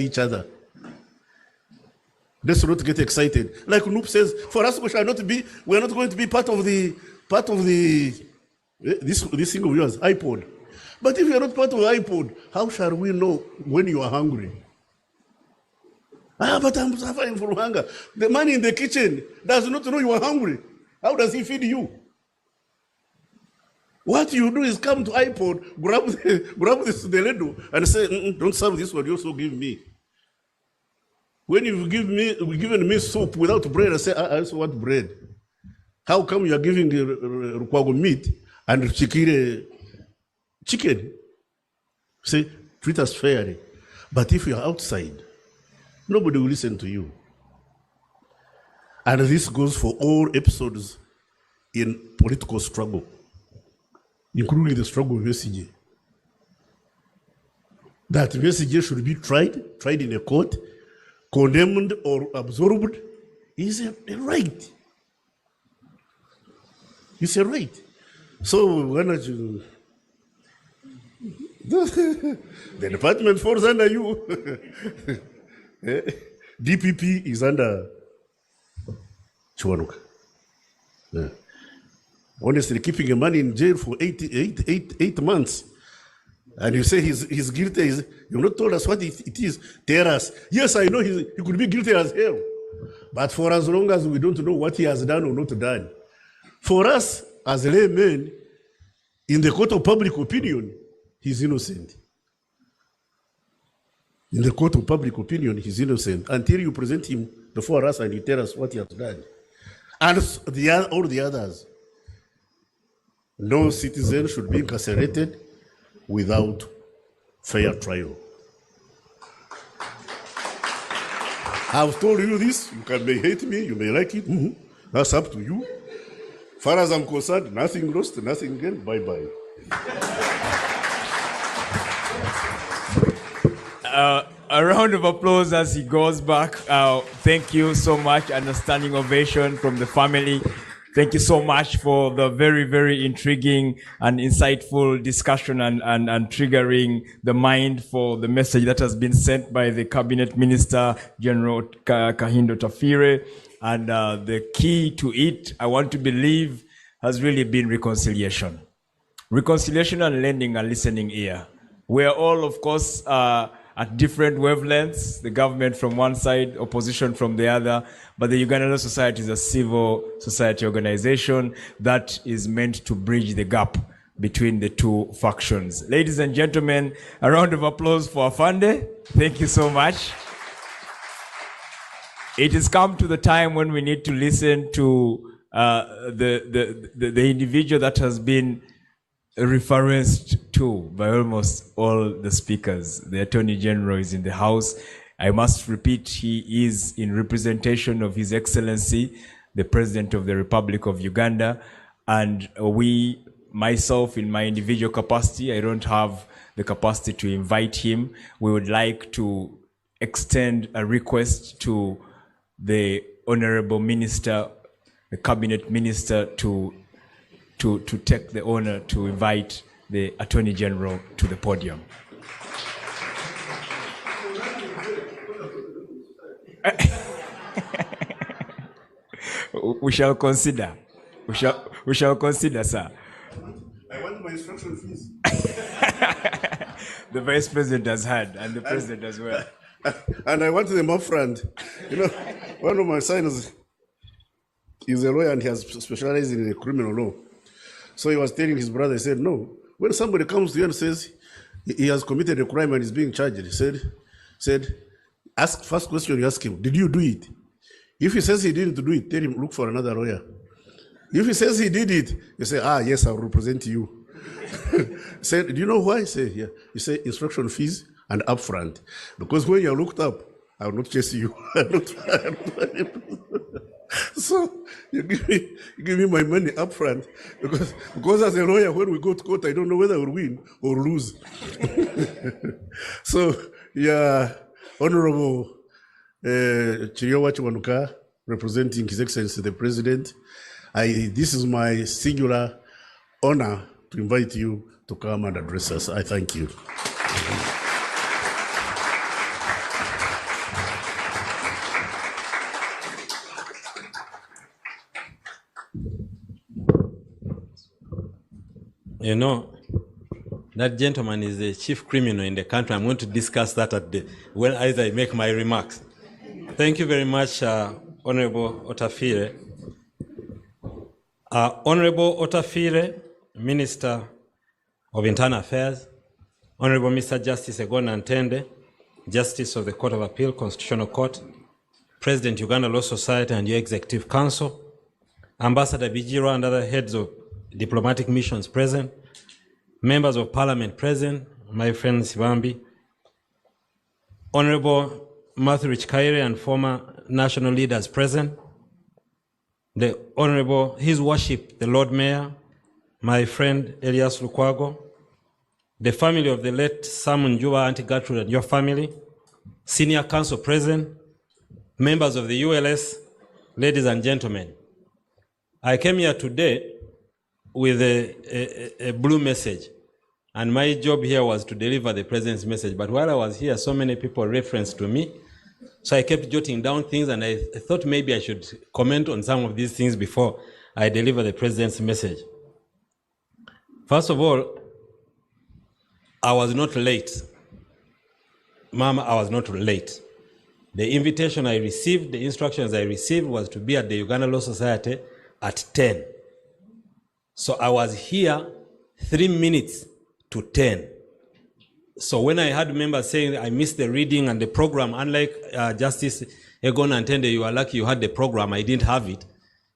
each other. Let's not get excited. Like Noop says, for us, we are not going to be part of this thing of yours, iPod. But if you are not part of iPod, how shall we know when you are hungry? But I'm suffering from hunger. The man in the kitchen does not know you are hungry. How does he feed you? What you do is come to iPod, grab the ladle, and say, don't serve this one, you also give me. When you've given me soup without bread, I say, I also want bread. How come you are giving the meat and chicken? Say, treat us fairly. But if you are outside, nobody will listen to you. And this goes for all episodes in political struggle, including the struggle with Besigye. That Besigye should be tried in a court, condemned or absorbed, is a right. It's a right. So why not you? The department falls under you. DPP is under Chiwanuka. Yeah. Honestly, keeping a man in jail for 8 months, and you say he's guilty. You've not told us what it is. Tell us. Yes, I know he could be guilty as hell. But for as long as we don't know what he has done or not done, for us as laymen, in the court of public opinion, he's innocent. In the court of public opinion, he's innocent until you present him before us and you tell us what he has done. And all the others. No citizen should be incarcerated without fair trial. I've told you this. You may hate me, you may like it. That's up to you. Far as I'm concerned, nothing lost, nothing gained. Bye-bye. A round of applause as he goes back. Thank you so much. And a standing ovation from the family. Thank you so much for the very, very intriguing and insightful discussion and triggering the mind for the message that has been sent by the Cabinet Minister, General Kahindo Otafiire. And the key to it, I want to believe, has really been reconciliation. Reconciliation and lending a listening ear. We are all, of course, at different wavelengths, the government from one side, opposition from the other, but the Ugandan Law Society is a civil society organization that is meant to bridge the gap between the two factions. Ladies and gentlemen, a round of applause for Afande. Thank you so much. It has come to the time when we need to listen to the individual that has been referenced to by almost all the speakers. The Attorney General is in the House. I must repeat, he is in representation of His Excellency, the President of the Republic of Uganda. And myself, in my individual capacity, I don't have the capacity to invite him. We would like to extend a request to the Honorable Minister, the Cabinet Minister, to take the honor to invite the Attorney General to the podium. We shall consider. We shall consider, sir. I want my instruction fees. The Vice President has had, and the President as well. And I want them up front. You know, one of my sons is a lawyer and he has specialized in criminal law. So he was telling his brother, he said, no, when somebody comes to you and says he has committed a crime and is being charged, he said, ask first question you ask him, did you do it? If he says he didn't do it, tell him, look for another lawyer. If he says he did it, you say, yes, I'll represent you. Say, do you know why? Say, yeah. You say instruction fees and upfront. Because when you're looked up, I will not chase you. So you give me my money upfront because as a lawyer, when we go to court, I don't know whether we'll win or lose. So yeah, Honorable Chiriowa Chiwanuka, representing His Excellency the President, this is my singular honor to invite you to come and address us. I thank you. You know, that gentleman is the chief criminal in the country. I'm going to discuss that when I make my remarks. Thank you very much, Honorable Otafiire. Honorable Otafiire, Minister of Internal Affairs, Honorable Mr. Justice Egon Ntende, Justice of the Court of Appeal, Constitutional Court, President Uganda Law Society and your Executive Council, Ambassador Bijiro and other heads of diplomatic missions present, members of Parliament present, my friend Sibambi, Honorable Matthew Richkaire and former national leaders present, the Honorable His Worship, the Lord Mayor, my friend Elias Lukwago, the family of the late Simon Juba, Auntie Gertrude and your family, senior council present, members of the ULS, ladies and gentlemen. I came here today with a blue message, and my job here was to deliver the President's message. But while I was here, so many people referenced to me, so I kept jotting down things, and I thought maybe I should comment on some of these things before I deliver the President's message. First of all, I was not late. Mama, I was not late. The invitation I received, the instructions I received was to be at the Uganda Law Society at 10. So I was here 3 minutes to 10. So when I had members saying I missed the reading and the program, unlike Justice Egon Ntende, you are lucky you had the program, I didn't have it.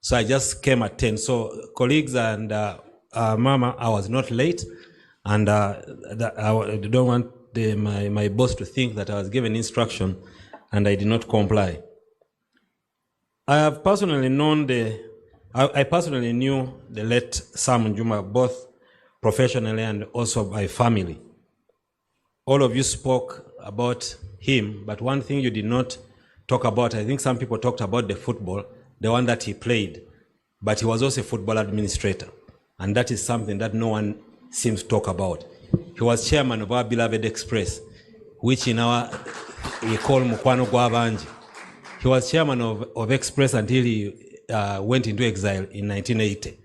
So I just came at 10. So colleagues and Mama, I was not late. And I don't want my boss to think that I was given instruction and I did not comply. I have personally known I personally knew the late Sam Juma, both professionally and also by family. All of you spoke about him, but one thing you did not talk about, I think some people talked about the football, the one that he played, but he was also a football administrator. And that is something that no one seems to talk about. He was chairman of our beloved Express, which in our, we call Mukwano Gwabanji. He was chairman of Express until he went into exile in 1980.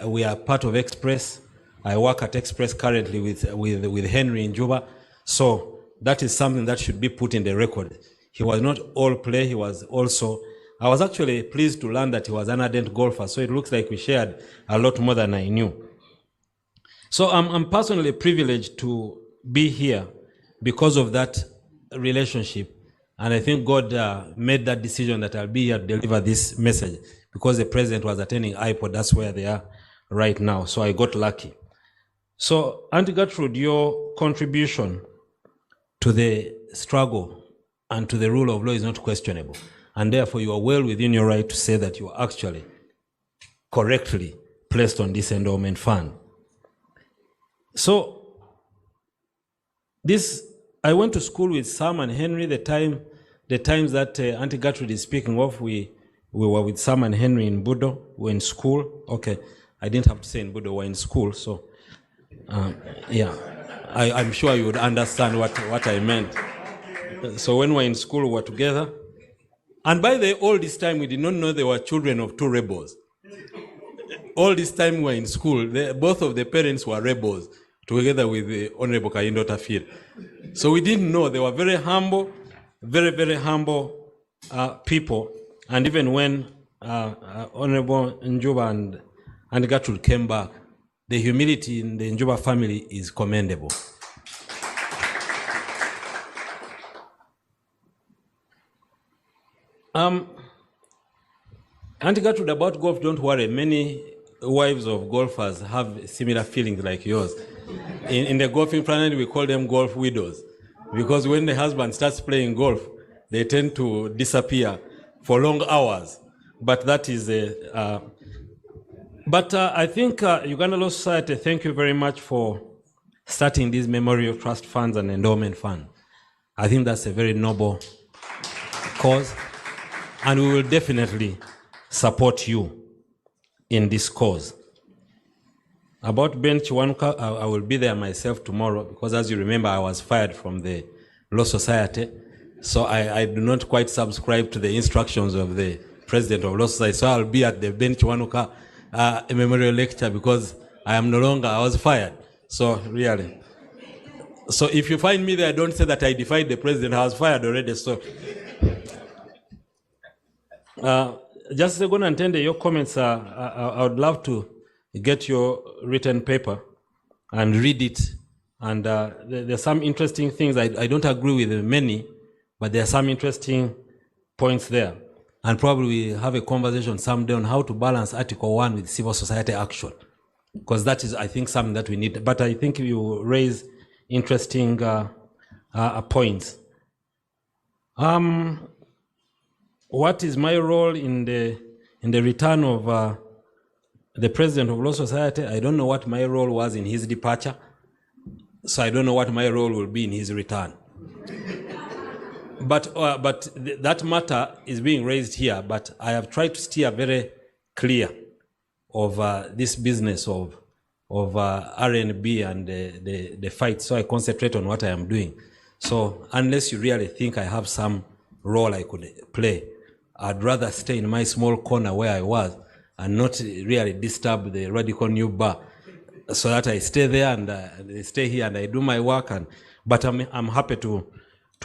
We are part of Express. I work at Express currently with Henry in Juba. So that is something that should be put in the record. He was not all play, he was also, I was actually pleased to learn that he was an ardent golfer, so it looks like we shared a lot more than I knew. So I'm personally privileged to be here because of that relationship. And I think God made that decision that I'll be here to deliver this message because the president was attending IPOD. That's where they are right now. So I got lucky. So Auntie Gertrude, your contribution to the struggle and to the rule of law is not questionable. And therefore you are well within your right to say that you are actually correctly placed on this endowment fund. So I went to school with Sam and Henry. The times that Auntie Gertrude is speaking of, we were with Sam and Henry in Budo. We were in school. Okay, I didn't have to say in Budo, we were in school. So, yeah, I'm sure you would understand what I meant. So when we were in school, we were together. And by all this time, we did not know they were children of two rebels. All this time we were in school, both of the parents were rebels, together with the Honorable Kayindo Otafiire. So we didn't know. They were very humble, very, very humble people. And even when Honorable Njuba and Gertrude came back, the humility in the Njuba family is commendable. Auntie Gertrude, about golf, don't worry. Many wives of golfers have similar feelings like yours. In the golfing planet, we call them golf widows. Because when the husband starts playing golf, they tend to disappear for long hours. But that is I think Uganda Law Society, thank you very much for starting these memorial trust funds and endowment fund. I think that's a very noble cause. And we will definitely support you in this cause. About Ben Chiwanuka, I will be there myself tomorrow because, as you remember, I was fired from the Law Society. So I do not quite subscribe to the instructions of the President of Law Society. So I'll be at the Ben Chiwanuka a memorial lecture because I was fired. So really. So if you find me there, don't say that I defied the president. I was fired already. So Justice Egona Ntende, your comments I would love to get your written paper and read it. And there's some interesting things. I don't agree with many, but there are some interesting points there. And probably we'll have a conversation someday on how to balance Article 1 with civil society action. Because that is, I think, something that we need. But I think you raise interesting points. What is my role in the return of the president of Law Society? I don't know what my role was in his departure, so I don't know what my role will be in his return. But that matter is being raised here. But I have tried to steer very clear of this business of R&B and the fight. So I concentrate on what I am doing. So unless you really think I have some role I could play, I'd rather stay in my small corner where I was and not really disturb the radical new bar, so that I stay there and I stay here and I do my work. But I'm happy to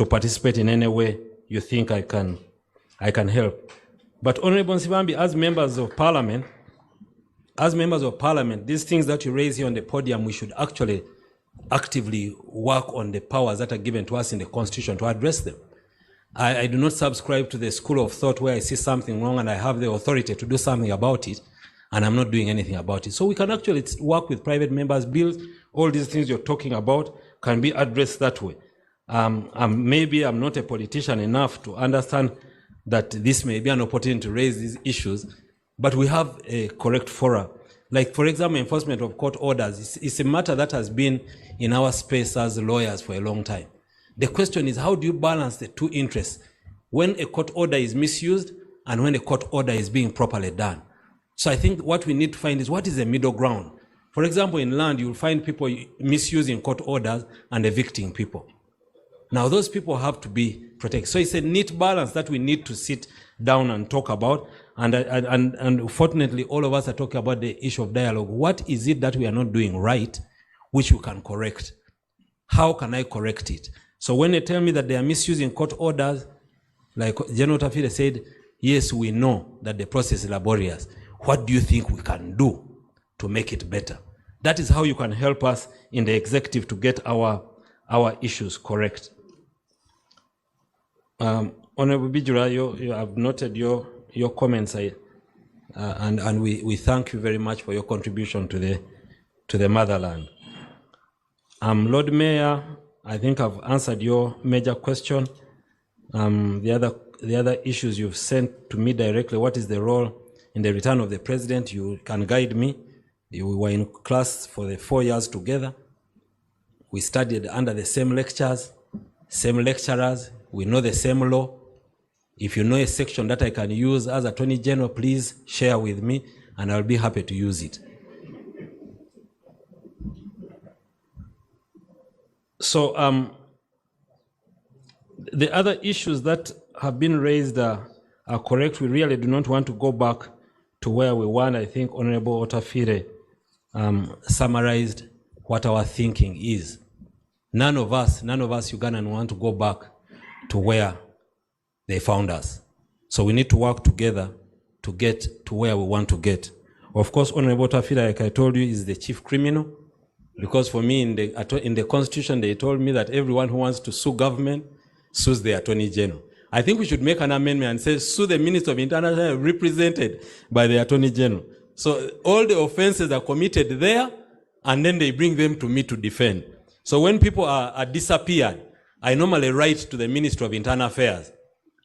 participate in any way you think I can help. But Honorable Nsibambi, as members of parliament, these things that you raise here on the podium, we should actually actively work on the powers that are given to us in the Constitution to address them. I do not subscribe to the school of thought where I see something wrong and I have the authority to do something about it, and I'm not doing anything about it. So we can actually work with private members' bills. All these things you're talking about can be addressed that way. Maybe I'm not a politician enough to understand that this may be an opportunity to raise these issues, but we have a correct forum. Like, for example, enforcement of court orders. It's a matter that has been in our space as lawyers for a long time. The question is, how do you balance the two interests when a court order is misused and when a court order is being properly done? So I think what we need to find is, what is the middle ground? For example, in land, you'll find people misusing court orders and evicting people. Now, those people have to be protected. So it's a neat balance that we need to sit down and talk about. And fortunately, all of us are talking about the issue of dialogue. What is it that we are not doing right, which we can correct? How can I correct it? So when they tell me that they are misusing court orders, like General Otafiire said, yes, we know that the process is laborious. What do you think we can do to make it better? That is how you can help us in the executive to get our issues correct. Honorable Bijura, you have noted your comments, and we thank you very much for your contribution to the motherland. Lord Mayor, I think I've answered your major question. The other issues you've sent to me directly, what is the role in the return of the president? You can guide me. We were in class for the 4 years together. We studied under the same lectures, same lecturers. We know the same law. If you know a section that I can use as Attorney General, please share with me, and I'll be happy to use it. So the other issues that have been raised are correct. We really do not want to go back to where we were. I think Honorable Otafiire summarized what our thinking is. None of us Ugandans want to go back to where they found us. So we need to work together to get to where we want to get. Of course, Honorable Otafiire, like I told you, is the chief criminal. Because for me, in the Constitution, they told me that everyone who wants to sue government sues the Attorney General. I think we should make an amendment and say, sue the Minister of Internal Affairs represented by the Attorney General. So all the offenses are committed there, and then they bring them to me to defend. So when people are disappeared, I normally write to the Minister of Internal Affairs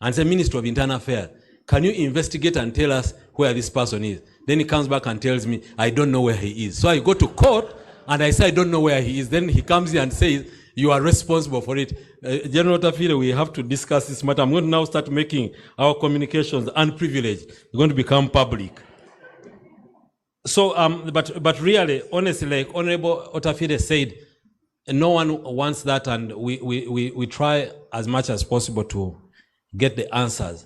and say, Minister of Internal Affairs, can you investigate and tell us where this person is? Then he comes back and tells me, I don't know where he is. So I go to court, and I say, I don't know where he is. Then he comes here and says, you are responsible for it. General Otafiire, we have to discuss this matter. I'm going to now start making our communications unprivileged. It's going to become public. So, but really, honestly, like Honorable Otafiire said, no one wants that, and we try as much as possible to get the answers.